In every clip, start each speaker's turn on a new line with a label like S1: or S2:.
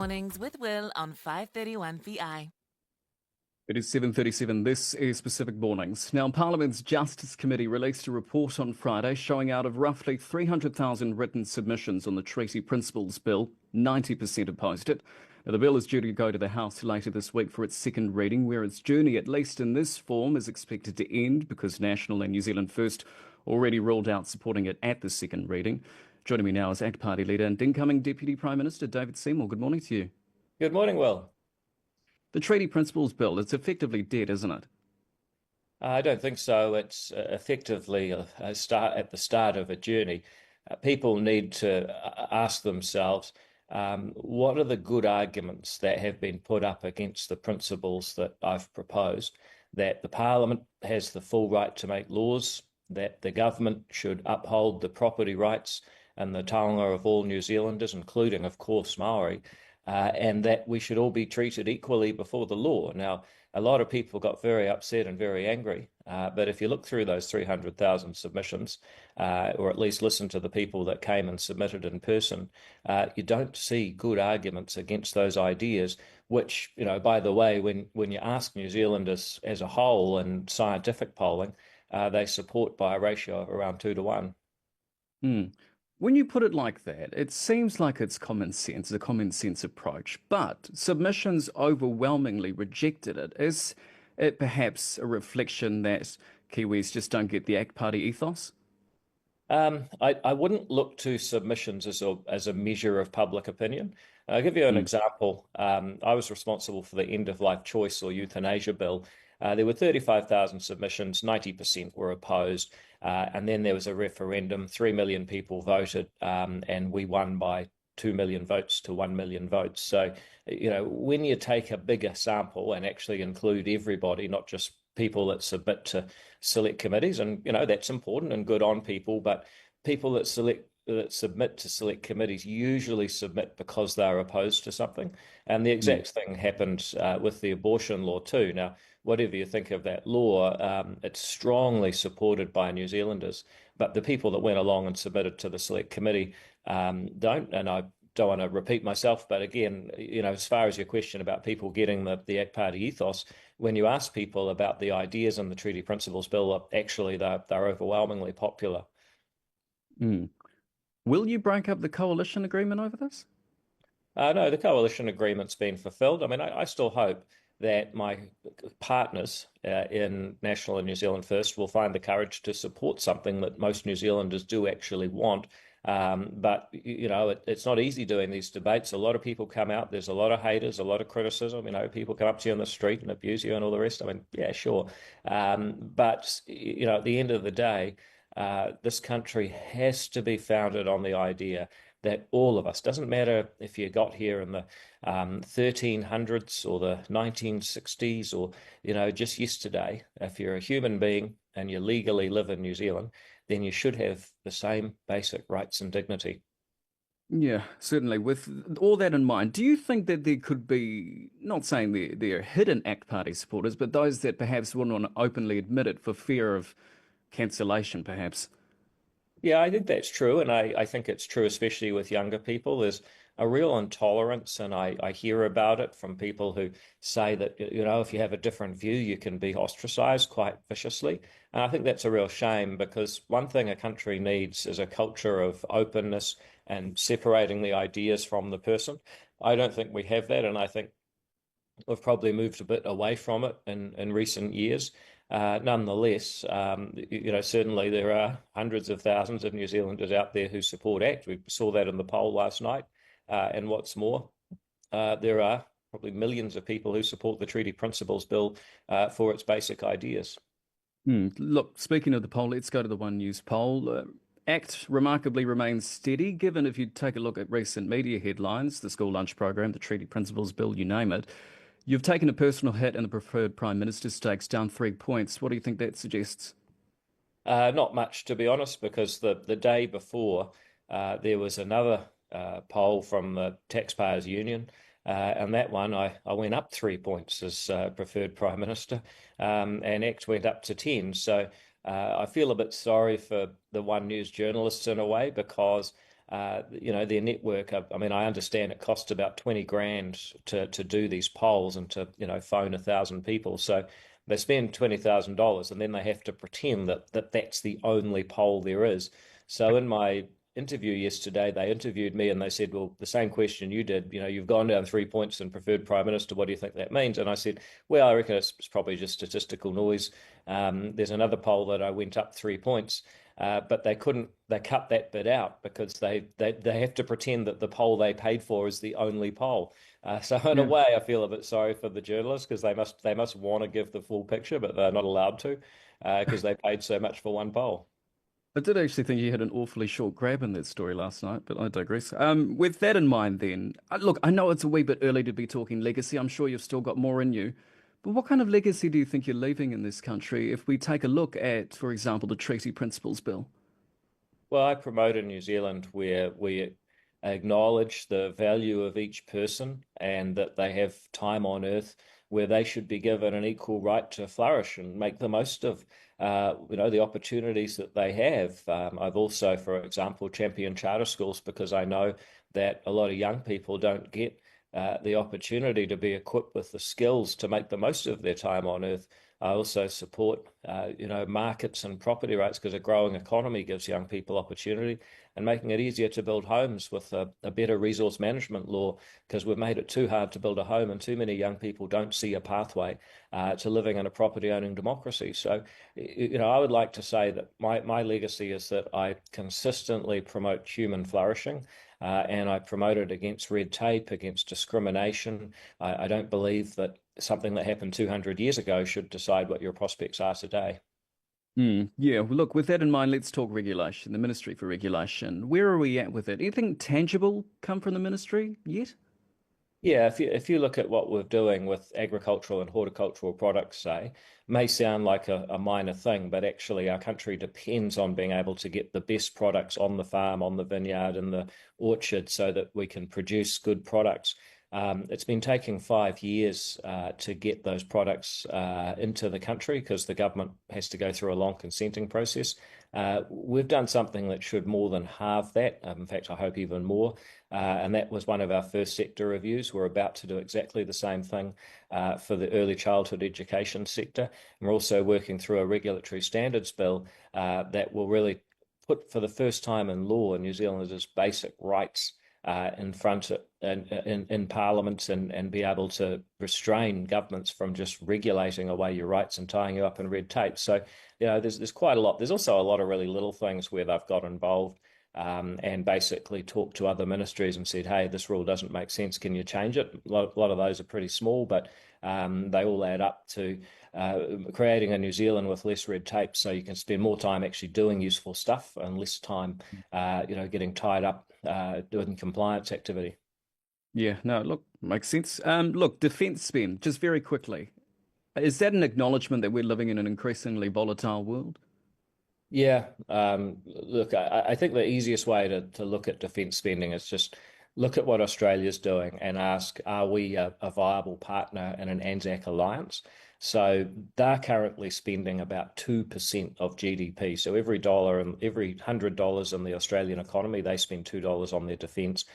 S1: Mornings with Will on 531 VI.
S2: It is 7:37. This is Pacific Mornings. Now, Parliament's Justice Committee released a report on Friday showing out of roughly 300,000 written submissions on the Treaty Principles Bill, 90% opposed it. Now, the bill is due to go to the House later this week for its second reading, where its journey, at least in this form, is expected to end because National and New Zealand First already ruled out supporting it at the second reading. Joining me now is ACT Party leader and incoming Deputy Prime Minister David Seymour. Good morning to you.
S3: Good morning, Will.
S2: The Treaty Principles Bill, it's effectively dead, isn't it?
S3: I don't think so. It's effectively a start at the start of a journey. People need to ask themselves, what are the good arguments that have been put up against the principles that I've proposed? That the Parliament has the full right to make laws, that the government should uphold the property rights and the taonga of all New Zealanders, including, of course, Maori, and that we should all be treated equally before the law. Now, a lot of people got very upset and very angry, but if you look through those 300,000 submissions, or at least listen to the people that came and submitted in person, you don't see good arguments against those ideas, which, by the way, when you ask New Zealanders as a whole in scientific polling, they support by a ratio of around 2-1.
S2: When you put it like that, it seems like it's common sense, a common sense approach, but submissions overwhelmingly rejected it. Is it perhaps a reflection that Kiwis just don't get the ACT Party ethos?
S3: I wouldn't look to submissions as a measure of public opinion. I'll give you an example. I was responsible for the end-of-life choice or euthanasia bill. There were 35,000 submissions, 90% were opposed, and then there was a referendum. 3 million people voted, and we won by 2 million votes to 1 million votes. So, when you take a bigger sample and actually include everybody, not just people that submit to select committees, and that's important and good on people, but people that submit to select committees usually submit because they're opposed to something. And the exact thing happened with the abortion law too. Now, whatever you think of that law, it's strongly supported by New Zealanders, but the people that went along and submitted to the select committee don't. And I don't want to repeat myself, but again, as far as your question about people getting the ACT Party ethos, when you ask people about the ideas in the Treaty Principles Bill, actually they're overwhelmingly popular.
S2: Will you break up the coalition agreement over this?
S3: No, the coalition agreement's been fulfilled. I mean, I still hope that my partners in National and New Zealand First will find the courage to support something that most New Zealanders do actually want. But, it's not easy doing these debates. A lot of people come out. There's a lot of haters, a lot of criticism. People come up to you on the street and abuse you and all the rest. I mean, yeah, sure. But, at the end of the day, this country has to be founded on the idea that all of us, doesn't matter if you got here in the 1300s or the 1960s or, just yesterday, if you're a human being and you legally live in New Zealand, then you should have the same basic rights and dignity.
S2: Yeah, certainly. With all that in mind, do you think that there could be, not saying they're hidden ACT Party supporters, but those that perhaps wouldn't want to openly admit it for fear of cancellation, perhaps?
S3: Yeah, I think that's true. And I think it's true, especially with younger people. There's a real intolerance, and I hear about it from people who say that, if you have a different view, you can be ostracized quite viciously. And I think that's a real shame, because one thing a country needs is a culture of openness and separating the ideas from the person. I don't think we have that, and I think we've probably moved a bit away from it in recent years. Nonetheless, certainly there are hundreds of thousands of New Zealanders out there who support ACT. We saw that in the poll last night. And what's more, there are probably millions of people who support the Treaty Principles Bill for its basic ideas.
S2: Look, speaking of the poll, let's go to the One News poll. ACT remarkably remains steady, given if you take a look at recent media headlines, the school lunch program, the Treaty Principles Bill, you name it. You've taken a personal hit in the preferred Prime Minister stakes, down 3 points. What do you think that suggests?
S3: Not much, to be honest, because the day before there was another poll from the Taxpayers Union, and that one I went up 3 points as preferred Prime Minister, and ACT went up to 10. So I feel a bit sorry for the One News journalists in a way, because their network. I mean, I understand it costs about 20 grand to do these polls and to, phone 1,000 people. So they spend $20,000 and then they have to pretend that that's the only poll there is. So in my interview yesterday, they interviewed me and they said, well, the same question you did, you've gone down 3 points and preferred prime minister. What do you think that means? And I said, well, I reckon it's probably just statistical noise. There's another poll that I went up 3 points. But they cut that bit out because they have to pretend that the poll they paid for is the only poll. So in a way, I feel a bit sorry for the journalists because they must want to give the full picture, but they're not allowed to because they paid so much for one poll.
S2: I did actually think you had an awfully short grab in that story last night, but I digress. With that in mind, then, look, I know it's a wee bit early to be talking legacy. I'm sure you've still got more in you. But what kind of legacy do you think you're leaving in this country if we take a look at, for example, the Treaty Principles Bill?
S3: Well, I promote a New Zealand where we acknowledge the value of each person and that they have time on earth where they should be given an equal right to flourish and make the most of, the opportunities that they have. I've also, for example, championed charter schools because I know that a lot of young people don't get the opportunity to be equipped with the skills to make the most of their time on earth. I also support, markets and property rights because a growing economy gives young people opportunity and making it easier to build homes with a better resource management law because we've made it too hard to build a home and too many young people don't see a pathway to living in a property owning democracy. So, I would like to say that my legacy is that I consistently promote human flourishing. And I promote it against red tape, against discrimination. I don't believe that something that happened 200 years ago should decide what your prospects are today.
S2: Yeah, well, look, with that in mind, let's talk regulation, the Ministry for Regulation. Where are we at with it? Anything tangible come from the ministry yet?
S3: Yeah, if you look at what we're doing with agricultural and horticultural products, say, may sound like a minor thing, but actually our country depends on being able to get the best products on the farm, on the vineyard, and the orchard so that we can produce good products. It's been taking 5 years to get those products into the country because the government has to go through a long consenting process. We've done something that should more than halve that. In fact, I hope even more. And that was one of our first sector reviews. We're about to do exactly the same thing for the early childhood education sector. And we're also working through a regulatory standards bill that will really put for the first time in law New Zealanders' basic rights in front of, in Parliament and be able to restrain governments from just regulating away your rights and tying you up in red tape. So, there's quite a lot. There's also a lot of really little things where they've got involved and basically talked to other ministries and said, hey, this rule doesn't make sense. Can you change it? A lot of those are pretty small, but they all add up to creating a New Zealand with less red tape so you can spend more time actually doing useful stuff and less time, getting tied up doing compliance activity.
S2: Yeah, no, look, makes sense. Look, defense spend, just very quickly. Is that an acknowledgement that we're living in an increasingly volatile world?
S3: Yeah, look, I think the easiest way to look at defence spending is just look at what Australia's doing and ask, are we a viable partner in an ANZAC alliance? So they're currently spending about 2% of GDP. So every dollar and every $100 in the Australian economy, they spend $2 on their defence.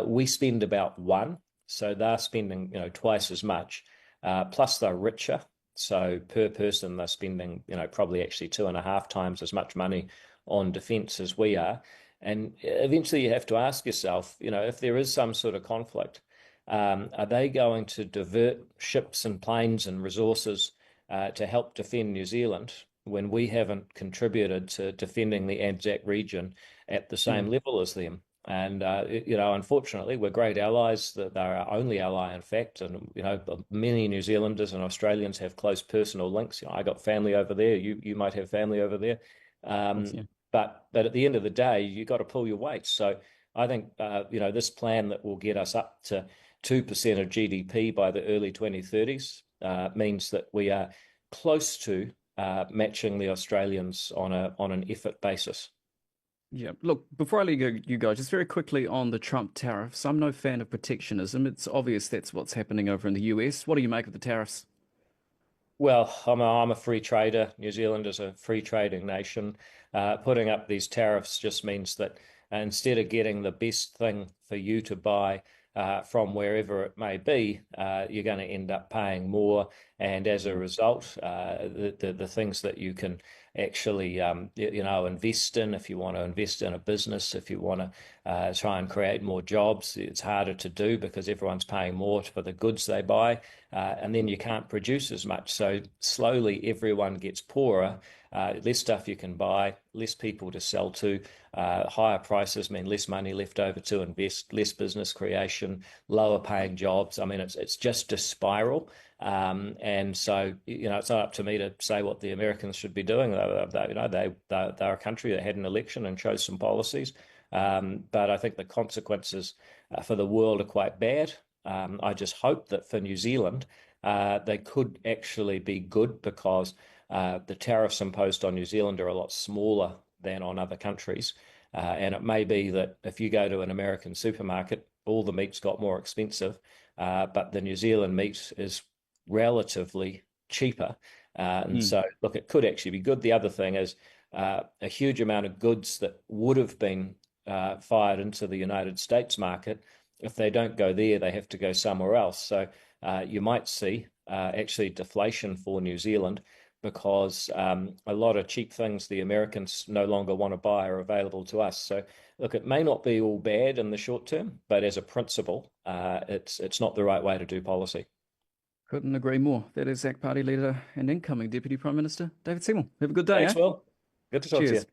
S3: We spend about one, so they're spending twice as much. Plus they're richer. So per person, they're spending, probably actually 2.5 times as much money on defence as we are. And eventually you have to ask yourself, if there is some sort of conflict, are they going to divert ships and planes and resources to help defend New Zealand when we haven't contributed to defending the ANZAC region at the same level as them? And, unfortunately, we're great allies. They're our only ally, in fact. And, many New Zealanders and Australians have close personal links. I got family over there. You might have family over there. But at the end of the day, you've got to pull your weight. So I think, this plan that will get us up to 2% of GDP by the early 2030s means that we are close to matching the Australians on an effort basis.
S2: Yeah, look, before I let you go, just very quickly on the Trump tariffs. I'm no fan of protectionism. It's obvious that's what's happening over in the US. What do you make of the tariffs?
S3: Well, I'm a free trader. New Zealand is a free trading nation. Putting up these tariffs just means that instead of getting the best thing for you to buy from wherever it may be, you're going to end up paying more. And as a result, the things that you can actually, invest in, if you want to invest in a business, if you want to try and create more jobs, it's harder to do because everyone's paying more for the goods they buy. And then you can't produce as much. So slowly everyone gets poorer, less stuff you can buy, less people to sell to, higher prices mean less money left over to invest, less business creation, lower paying jobs. I mean, it's just a spiral. And so, it's not up to me to say what the Americans should be doing. They're a country that had an election and chose some policies. But I think the consequences for the world are quite bad. I just hope that for New Zealand, they could actually be good because the tariffs imposed on New Zealand are a lot smaller than on other countries. And it may be that if you go to an American supermarket, all the meat's got more expensive, but the New Zealand meat is relatively cheaper. And so, look, it could actually be good. The other thing is a huge amount of goods that would have been fired into the United States market. If they don't go there, they have to go somewhere else. So you might see actually deflation for New Zealand because a lot of cheap things the Americans no longer want to buy are available to us. So, look, it may not be all bad in the short term, but as a principle, it's not the right way to do policy.
S2: Couldn't agree more. That is ZAC Party leader and incoming Deputy Prime Minister, David Seymour. Have a good day.
S3: Thanks, Will. Good to talk to you.
S2: Cheers.